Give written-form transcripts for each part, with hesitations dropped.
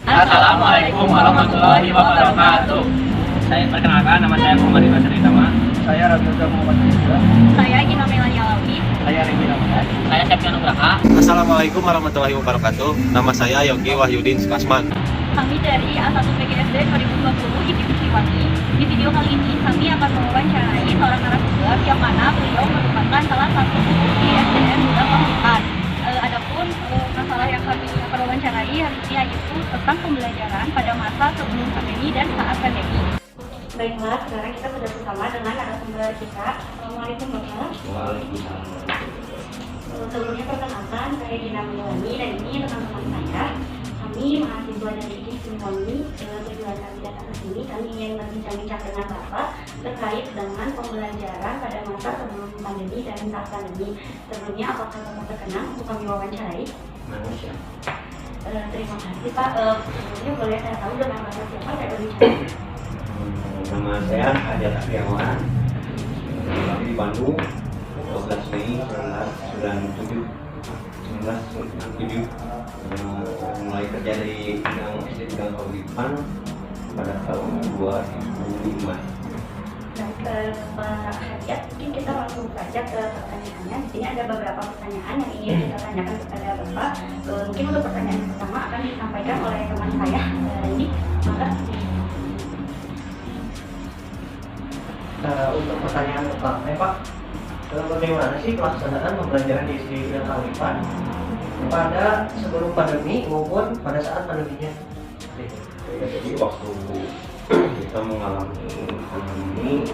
Assalamualaikum warahmatullahi wabarakatuh. Saya perkenalkan, nama saya Muhammad Ibn Saritama. Saya Rabiullah Muhammad Rizka. Saya Gina Melani Alawi. Saya Regi Ramadan. Saya Septian Nugraha. Assalamualaikum warahmatullahi wabarakatuh. Nama saya Yogi Wahyudin Sukasman. Kami dari A1 PGSD 2020 IPB Siliwangi. Di video kali ini kami akan mewawancarai seorang narasumber yang mana beliau merupakan salah satu guru di SDN Muda Pamungkas. Adapun masalah yang kami akan wawancarai hari ini yaitu tentang pembelajaran pada masa sebelum pandemi dan saat pandemi. Baiklah, sekarang kita sudah bersama dengan narasumber kita. Assalamualaikum Bapak. Waalaikumsalam. Sebelumnya perkenalkan, saya Gina Melani dan ini teman-teman saya. Kami mahasiswa dari IPB Siliwangi. Tujuan kami datang ke sini, kami ingin berbincang-bincang dengan Bapak terkait dengan pembelajaran pada masa sebelum pandemi dan saat pandemi. Sebelumnya, apakah Bapak berkenan untuk kami wawancarai? Manusia. Terima kasih Pak. Sebelumnya boleh saya tahu dengan Bapak siapa saya berbicara? Nama saya Hajat Akhriawan. Di Bandung, 12 Mei 1997. Mulai kerja di bidang SD bidang Kaulipan pada tahun 2005. Baik, Pak Hajat, mungkin kita langsung saja ke pertanyaannya. Di sini ada beberapa pertanyaan yang ingin kita tanyakan kepada Bapak. Mungkin untuk pertanyaan pertama akan disampaikan oleh teman saya, Randy. Maka Untuk pertanyaan pertama, Pak, bagaimana sih pelaksanaan pembelajaran di SD Bidang Kaulipan pada sebelum pandemi maupun pada saat pandeminya? Jadi waktu kita mengalami pandemi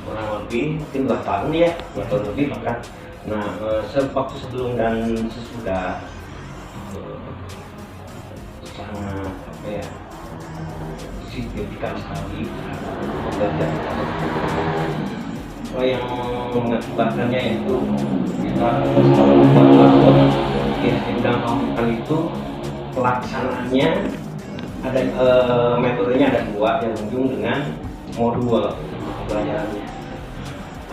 kurang lebih mungkin 2 tahun ya, 2 tahun lebih bahkan. Nah, waktu sebelum dan sesudah sangat apa ya, signifikan sekali pembelajaran. Yang mengakibatkannya itu kita selama 2 tahun di bidang Kaulipan itu pelaksanaannya ada metodenya ada 2 yang ujung dengan modul pembelajarannya.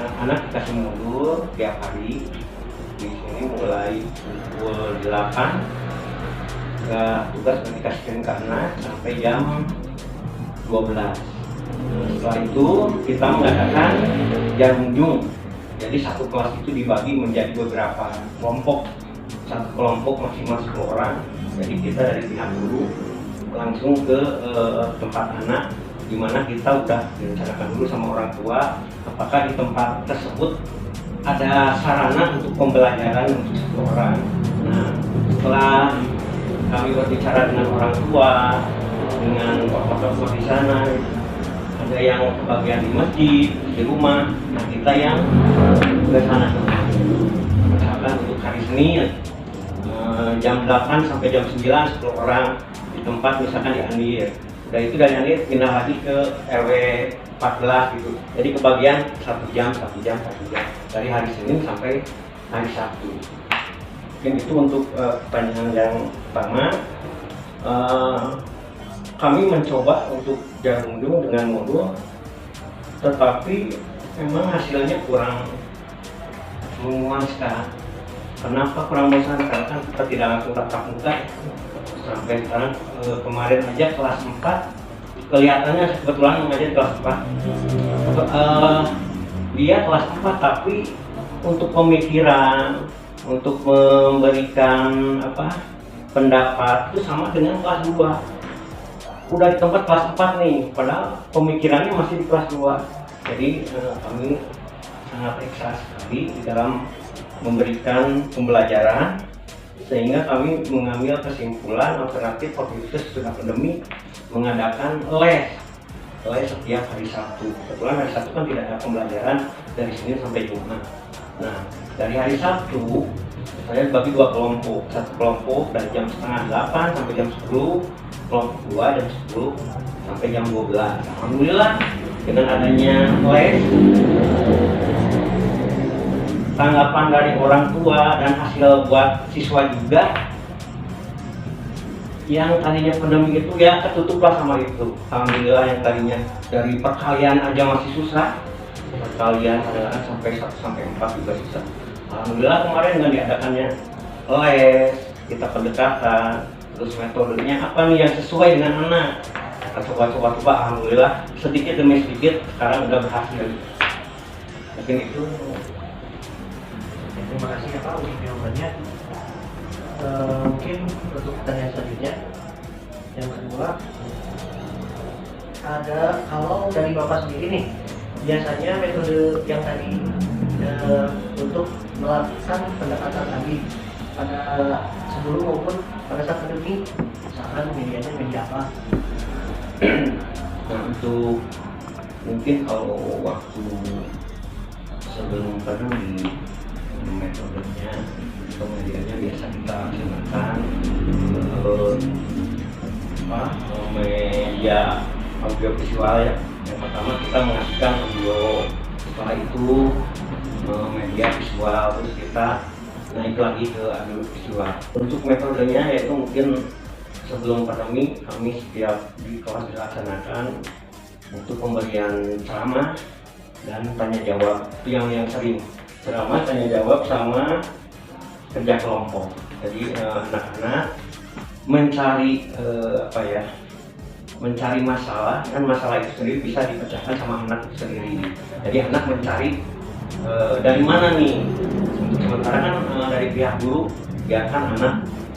Anak-anak dikasih modul tiap hari di sini mulai pukul 8 tugas dikasihkan ke anak sampai jam 12. Setelah itu kita mengadakan jarum ujung. Jadi satu kelas itu dibagi menjadi beberapa kelompok. Satu kelompok masing-masing orang. Jadi kita dari pihak guru langsung ke tempat anak, di mana kita udah direncanakan dulu sama orang tua apakah di tempat tersebut ada sarana untuk pembelajaran untuk satu orang. Nah, setelah kami berbicara dengan orang tua, dengan bapak-bapak di sana, ada yang kebagian di masjid, di rumah, nah kita yang ke sana. Misalkan untuk hari Senin jam 8 sampai jam 9 10 orang di tempat misalkan di Andir. Udah itu dari Andir pindah lagi ke RW 14 gitu. Jadi kebagian 1 jam dari hari Senin sampai hari Sabtu. Mungkin itu untuk pertanyaan yang pertama. Kami mencoba untuk jarum ujung dengan modul, tetapi memang hasilnya kurang memuaskan. Kenapa kurang memuaskan? Karena kan kita tidak langsung tatap muka. Sampai sekarang kemarin aja kelas 4 kelihatannya kebetulan mengajar kelas 4. Dia kelas 4 tapi untuk pemikiran, untuk memberikan pendapat itu sama dengan kelas 2. Udah di tempat kelas 4 nih, padahal pemikirannya masih di kelas 2. Jadi kami sangat ekstra sekali di dalam memberikan pembelajaran, sehingga kami mengambil kesimpulan alternatif waktu itu sesudah pandemi mengadakan les setiap hari Sabtu. Kebetulan hari Sabtu kan tidak ada pembelajaran dari Senin sampai Jumat. Nah, dari hari Sabtu saya bagi 2 kelompok. Satu kelompok dari jam setengah 8 sampai jam 10, kelompok 2 jam 10 sampai jam 12. Alhamdulillah dengan adanya les, tanggapan dari orang tua dan hasil buat siswa juga yang tadinya pandemi itu ya ketutuplah sama itu. Alhamdulillah yang tadinya dari perkalian aja masih susah, perkalian kadang-kadang sampai 1 sampai 4 juga susah. Alhamdulillah kemarin dengan diadakannya les, kita pendekatan, terus metodenya apa nih yang sesuai dengan anak. Kita coba-coba, alhamdulillah sedikit demi sedikit sekarang udah berhasil. Mungkin itu. Terima kasih ya Pak untuk jawabannya. Mungkin untuk pertanyaan selanjutnya, yang kedua, ada kalau dari Bapak sendiri nih, biasanya metode yang tadi untuk melakukan pendekatan tadi pada sebelum maupun pada saat pandemi, misalkan medianya media apa? Nah, untuk mungkin kalau waktu sebelum pandemi metodenya atau medianya biasa kita gunakan media audio visual ya. Yang pertama kita mengasihkan audio, setelah itu media visual, terus kita naik lagi ke audio visual. Untuk metodenya yaitu mungkin sebelum pandemi kami setiap di kelas dilaksanakan untuk pemberian ceramah dan tanya jawab. Itu yang sering, ceramah, tanya jawab sama kerja kelompok. Jadi anak-anak mencari mencari masalah, dan masalah itu sendiri bisa dipecahkan sama anak itu sendiri. Jadi anak mencari dari mana nih. Sementara kan dari pihak guru biarkan anak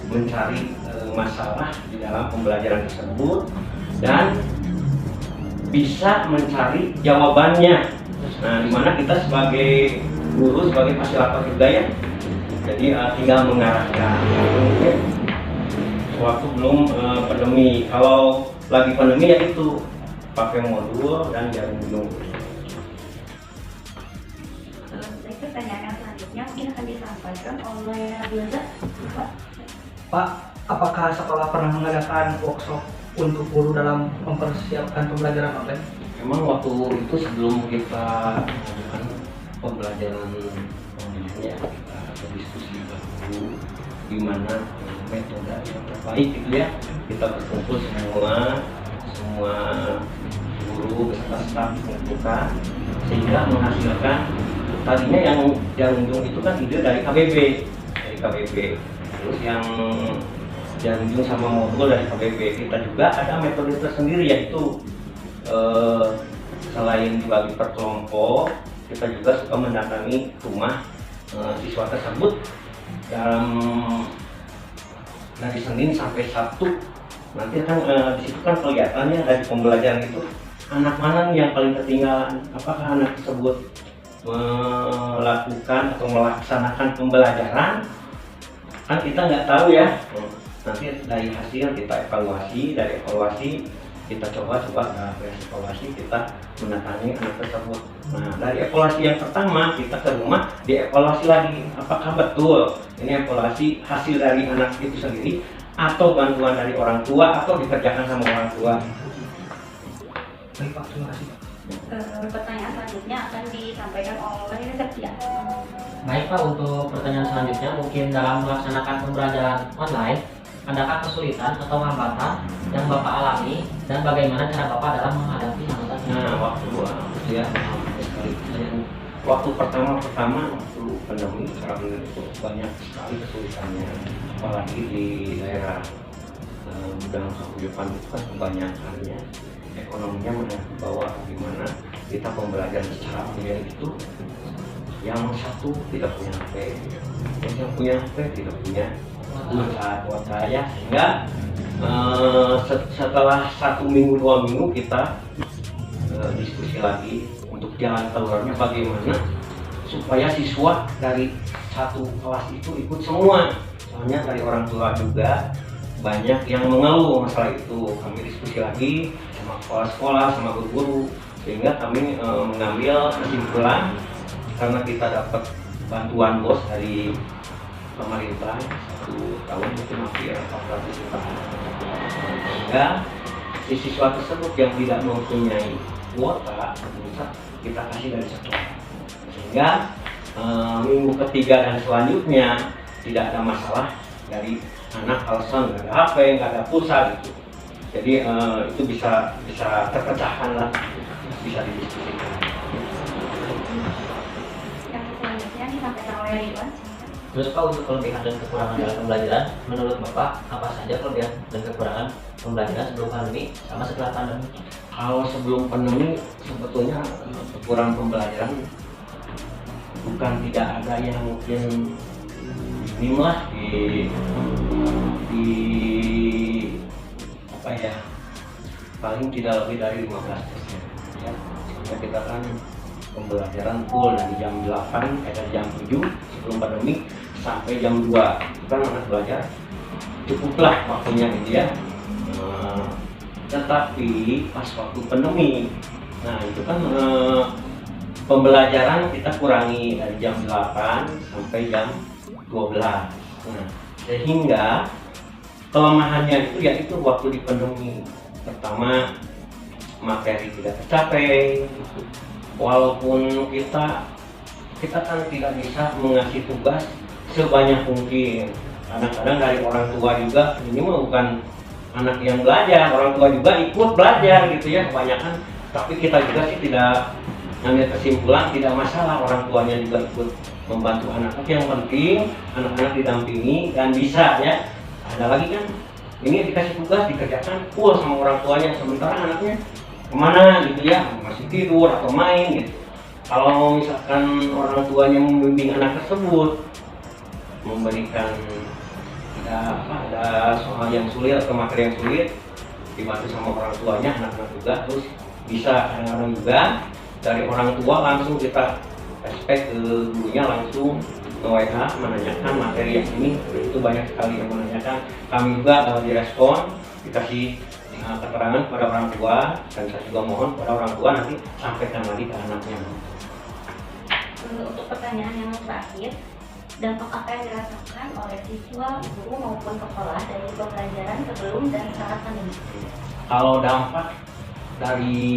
mencari masalah di dalam pembelajaran tersebut dan bisa mencari jawabannya. Nah, dimana kita sebagai guru, sebagai fasilitator juga ya, jadi tinggal mengarahkan. Waktu belum pandemi, kalau lagi pandemi ya itu pakai modul dan jarum ujung. Pertanyaan selanjutnya mungkin akan disampaikan oleh Abdulza. Pak, apakah sekolah pernah mengadakan workshop untuk guru dalam mempersiapkan pembelajaran online? Memang waktu itu sebelum kita melakukan pembelajaran online ya, kita berdiskusi dahulu di mana metode yang terbaik gitu ya. Kita berkumpul semua guru beserta staf menentukan sehingga menghasilkan tadinya yang jarum itu kan ide dari KBB, terus yang jarum sama modul dari KBB. Kita juga ada metode tersendiri yaitu selain dibagi per kelompok, kita juga suka mendatangi rumah siswa tersebut dalam dari Senin sampai Sabtu. Nanti kan di situ kan kelihatannya dari pembelajaran itu anak mana nih yang paling ketinggalan, apakah anak tersebut melakukan atau melaksanakan pembelajaran, kan kita nggak tahu ya. Nanti dari hasil kita evaluasi, dari evaluasi kita coba evaluasi, kita mendatangi anak tersebut. Nah, dari evaluasi yang pertama kita ke rumah dievaluasi lagi, apakah betul ini evaluasi hasil dari anak itu sendiri atau bantuan dari orang tua atau dikerjakan sama orang tua. Baik Pak, terima kasih Pak. Pertanyaan selanjutnya akan disampaikan oleh Setia. Baik Pak, untuk pertanyaan selanjutnya mungkin dalam melaksanakan pembelajaran online, adakah kesulitan atau hambatan yang Bapak alami dan bagaimana cara Bapak dalam menghadapi hambatan? Nah, waktu pertama waktu pandemi sekarang itu banyak sekali kesulitannya, apalagi di daerah Gudang Kahuyupan itu kan kebanyakannya ekonominya menengah ke bawah, dimana kita pembelajaran secara online itu yang satu tidak punya HP, yang punya HP tidak punya kuota ya, sehingga setelah 1 minggu 2 minggu kita diskusi lagi untuk jalan keluarnya bagaimana supaya siswa dari satu kelas itu ikut semua. Soalnya dari orang tua juga banyak yang mengeluh masalah itu. Kami diskusi lagi sama sekolah-sekolah, sama guru-guru, sehingga kami mengambil kesimpulan karena kita dapat bantuan BOS dari pemerintah 1 tahun mungkin hampir 400 juta, sehingga si siswa tersebut yang tidak mempunyai kuota bisa kita kasih dari sekolah, sehingga minggu ketiga dan selanjutnya tidak ada masalah dari anak alasan nggak ada HP, nggak ada pulsa gitu. Jadi itu bisa terpecahkan lah, bisa didiskusikan. Yang selanjutnya disampaikan oleh Ridwan. Terus Pak, untuk kelebihan dan kekurangan dalam pembelajaran, menurut Bapak apa saja kelebihan dan kekurangan pembelajaran sebelum pandemi sama setelah pandemi? Kalau sebelum pandemi sebetulnya kekurangan pembelajaran bukan tidak ada, yang mungkin minim lah di apa ya, paling tidak lebih dari 15%. Ya, sehingga kita kan pembelajaran full dari jam 8 dari jam 7 sebelum pandemi sampai jam 2 kan anak belajar cukuplah waktunya gitu ya. Tetapi pas waktu pandemi, nah itu kan pembelajaran kita kurangi dari jam 8 sampai jam 12. Nah, sehingga kelemahannya itu yaitu waktu di pandemi. Pertama, materi tidak tercapai, walaupun kita kan tidak bisa mengasih tugas sebanyak mungkin. Kadang-kadang dari orang tua juga, ini mah bukan anak yang belajar, orang tua juga ikut belajar gitu ya kebanyakan. Tapi kita juga sih tidak ngambil kesimpulan, tidak masalah orang tuanya juga ikut membantu anak-anak. Yang penting anak-anak didampingi dan bisa ya. Ada lagi kan, ini dikasih tugas dikerjakan full sama orang tuanya, sementara anaknya kemana gitu ya, masih tidur atau main gitu. Kalau misalkan orang tuanya membimbing anak tersebut, memberikan ada soal yang sulit atau materi yang sulit, dibantu sama orang tuanya, anak-anak juga terus bisa. Kadang-kadang juga dari orang tua langsung kita respect ke gurunya, langsung nge-WA menanyakan materi yang ini. Itu banyak sekali yang menanyakan, kami juga direspon, dikasih keterangan kepada orang tua, dan saya juga mohon kepada orang tua nanti sampaikan lagi ke anaknya. Untuk pertanyaan yang terakhir, dampak apa yang dirasakan oleh siswa, guru maupun sekolah dari pembelajaran sebelum dan saat pandemi? Kalau dampak dari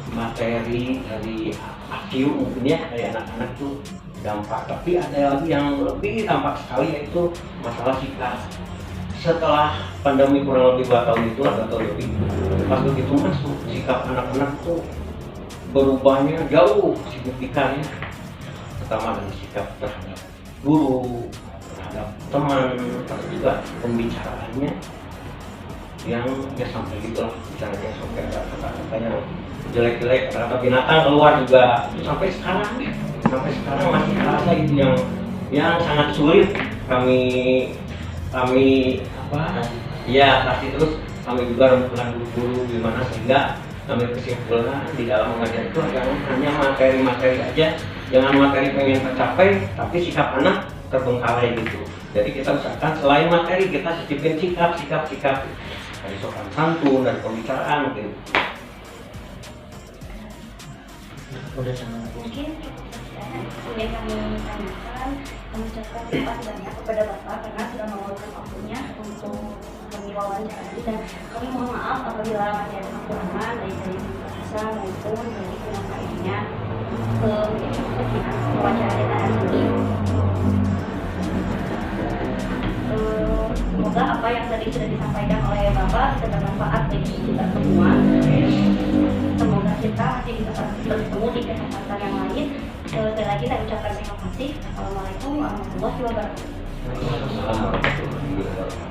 materi, dari IQ mungkin ya, dari anak-anak itu dampak. Tapi ada lagi yang lebih dampak sekali, yaitu masalah sikap. Setelah pandemi kurang lebih 2 tahun itu atau lebih, pas begitu masuk, sikap anak-anak tuh berubahnya jauh signifikan ya. Pertama dari sikap terhadap guru, terhadap teman, terus juga pembicaraannya yang ya sampai gitu lah, bicaranya sampai ada kata-kata yang jelek-jelek terhadap binatang keluar juga. Itu sampai sekarang masih terasa itu yang sangat sulit kami kasih terus. Kami juga rembukan guru gimana sehingga kami kesimpulan di dalam mengajar itu jangan hanya materi-materi aja, jangan materi pengen tercapai tapi sikap anak terbengkalai gitu. Jadi kita usahakan selain materi kita sisipin sikap dari sopan santun, dari pembicaraan gitu. Udah sama. Mungkin cukup sekian yang kami tanyakan. Kami ucapkan terima kasih banyak kepada Bapak karena sudah meluangkan waktunya untuk kami wawancara, dan kami mohon maaf apabila masih ada kekurangan baik dari bahasa maupun dari penyampaiannya. Mungkin cukup sekian wawancara kita hari ini. Semoga apa yang tadi sudah disampaikan oleh Bapak bisa bermanfaat bagi kita semua. Semoga kita masih bisa bertemu di kesempatan yang lain. Sekali lagi saya ucapkan terima kasih. Assalamualaikum warahmatullahi wabarakatuh. Assalamualaikum warahmatullahi wabarakatuh.